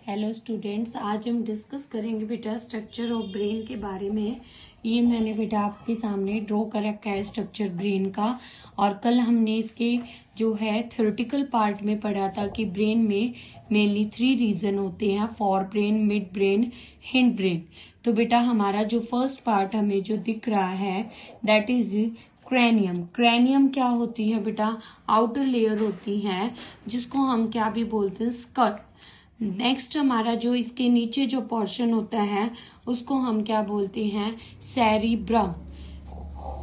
Hello students, आज हम discuss करेंगे बेटा स्ट्रक्चर ऑफ ब्रेन के बारे में। ये मैंने बेटा आपके सामने ड्रॉ कर रखा है स्ट्रक्चर ब्रेन का। और कल हमने इसके जो है थ्योरेटिकल पार्ट में पढ़ा था कि ब्रेन में मेनली 3 रीजन होते हैं, fore brain, mid brain, hind brain. तो बेटा हमारा जो फर्स्ट पार्ट हमें जो दिख रहा है दैट इज क्रैनियम। क्रैनियम क्या होती है बेटा? आउटर लेयर होती है जिसको हम क्या भी बोलते हैं, स्कल। नेक्स्ट हमारा जो इसके नीचे जो पोर्शन होता है उसको हम क्या बोलते हैं, सेरिब्रम।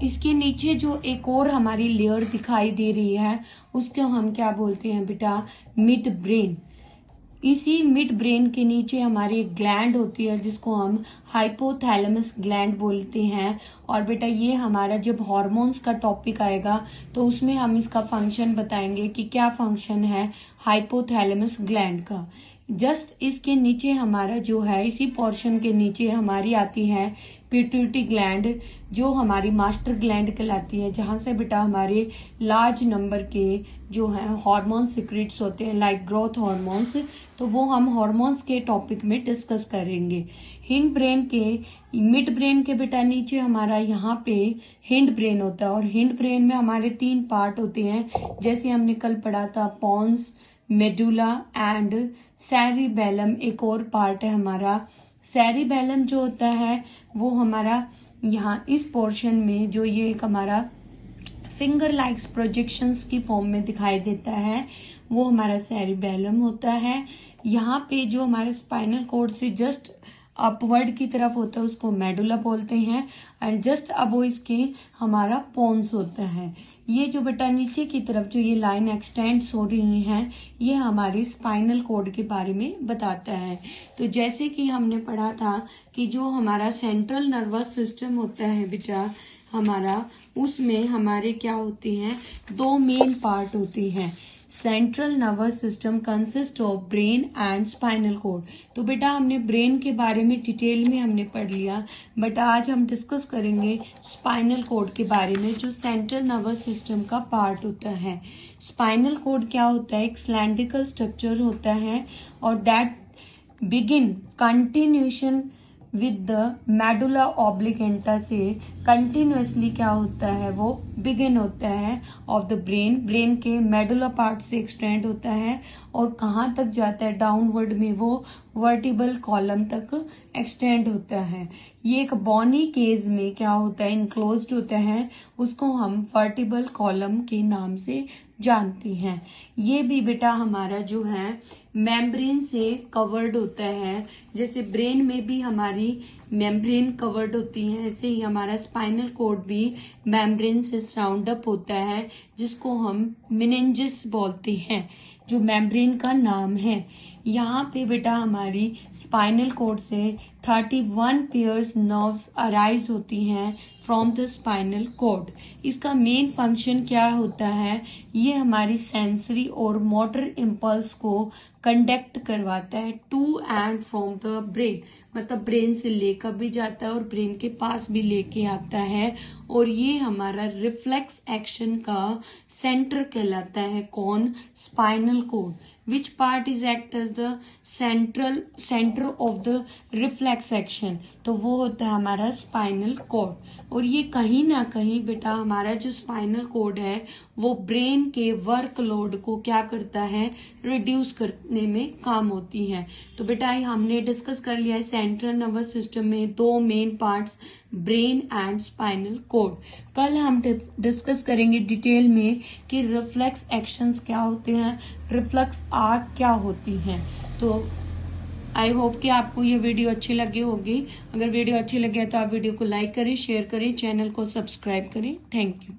इसके नीचे जो एक और हमारी लेयर दिखाई दे रही है उसको हम क्या बोलते हैं बेटा, मिड ब्रेन। इसी मिड ब्रेन के नीचे हमारी एक ग्लैंड होती है जिसको हम हाइपोथैलेमस ग्लैंड बोलते हैं। और बेटा ये हमारा जब हार्मोन्स का टॉपिक आएगा तो उसमें हम इसका फंक्शन बताएंगे कि क्या फंक्शन है हाइपोथैलेमस ग्लैंड का। जस्ट इसके नीचे हमारा जो है, इसी पोर्शन के नीचे हमारी आती है पिट्यूटरी ग्लैंड, जो हमारी मास्टर ग्लैंड कहलाती है, जहां से बेटा हमारे लार्ज नंबर के जो है हार्मोन सिक्रेट्स होते हैं लाइक ग्रोथ हार्मोन्स। तो वो हम हार्मोन्स के टॉपिक में डिस्कस करेंगे। हिंड ब्रेन के, मिड ब्रेन के बेटा नीचे हमारा यहाँ पे हिंड ब्रेन होता है। और हिंड ब्रेन में हमारे 3 पार्ट होते हैं, जैसे हमने कल पढ़ा था, पॉन्स, मेडुला एंड सेरिबेलम। एक और पार्ट है हमारा सेरिबेलम जो होता है वो हमारा यहाँ इस पोर्शन में जो ये एक हमारा फिंगर लाइक्स प्रोजेक्शंस की फॉर्म में दिखाई देता है वो हमारा सेरिबेलम होता है। यहाँ पे जो हमारे स्पाइनल कॉर्ड से जस्ट अपवर्ड की तरफ होता है उसको मेडुला बोलते हैं, एंड जस्ट अबो इसके हमारा पोन्स होता है। ये जो बेटा नीचे की तरफ जो ये लाइन एक्सटेंड्स हो रही है ये हमारी स्पाइनल कॉर्ड के बारे में बताता है। तो जैसे कि हमने पढ़ा था कि जो हमारा सेंट्रल नर्वस सिस्टम होता है बेटा हमारा, उसमें हमारे क्या होते हैं, 2 मेन पार्ट होते हैं। Central nervous system consist of brain and spinal cord. तो बेटा हमने ब्रेन के बारे में डिटेल में हमने पढ़ लिया, बट आज हम डिस्कस करेंगे स्पाइनल कॉर्ड के बारे में जो सेंट्रल नर्वस सिस्टम का पार्ट होता है। स्पाइनल कॉर्ड क्या होता है, एक सिलेंड्रिकल स्ट्रक्चर होता है और that begin continuation with the medulla oblongata से कंटिन्यूसली क्या होता है, वो बिगिन होता है ऑफ द ब्रेन। ब्रेन के मेडुला पार्ट से एक्सटेंड होता है और कहाँ तक जाता है, डाउनवर्ड में वो वर्टिबल कॉलम तक एक्सटेंड होता है। ये एक बॉनी केज में क्या होता है, इनक्लोज्ड होता है, उसको हम वर्टिबल कॉलम के नाम से जानते हैं। ये भी बेटा हमारा जो है मेम्ब्रेन से कवर्ड होता है। जैसे ब्रेन में भी हमारी मेम्ब्रेन कवर्ड होती है, ऐसे ही हमारा स्पाइनल कॉर्ड भी मेम्ब्रेन से सराउंड अप होता है, जिसको हम मेनिंजेस बोलते हैं, जो मेम्ब्रेन का नाम है। यहाँ पे बेटा हमारी स्पाइनल कॉर्ड से 31 पेयर्स नर्व्स अराइज होती हैं फ्रॉम द स्पाइनल कॉर्ड। इसका मेन फंक्शन क्या होता है, ये हमारी सेंसरी और मोटर इम्पल्स को कंडक्ट करवाता है to and from the brain. मतलब ब्रेन से लेकर भी जाता है और ब्रेन के पास भी लेके आता है। और ये हमारा रिफ्लेक्स एक्शन का सेंटर कहलाता है, कौन, spinal cord. Which part is act as the centre of the reflex action, तो वो होता है हमारा स्पाइनल कॉर्ड। और ये कहीं ना कहीं बेटा हमारा जो स्पाइनल कॉर्ड है वो ब्रेन के वर्कलोड को क्या करता है, रिड्यूस करने में काम होती है। तो बेटा हमने डिस्कस कर लिया है सेंट्रल नर्वस सिस्टम में 2 main parts, brain and spinal cord. कल हम डिस्कस करेंगे डिटेल में कि रिफ्लेक्स एक्शंस क्या होते हैं, रिफ्लेक्स आर्क क्या होती हैं। तो आई होप कि आपको ये वीडियो अच्छी लगी होगी। अगर वीडियो अच्छी लगे तो आप वीडियो को लाइक करें, शेयर करें, चैनल को सब्सक्राइब करें। Thank you.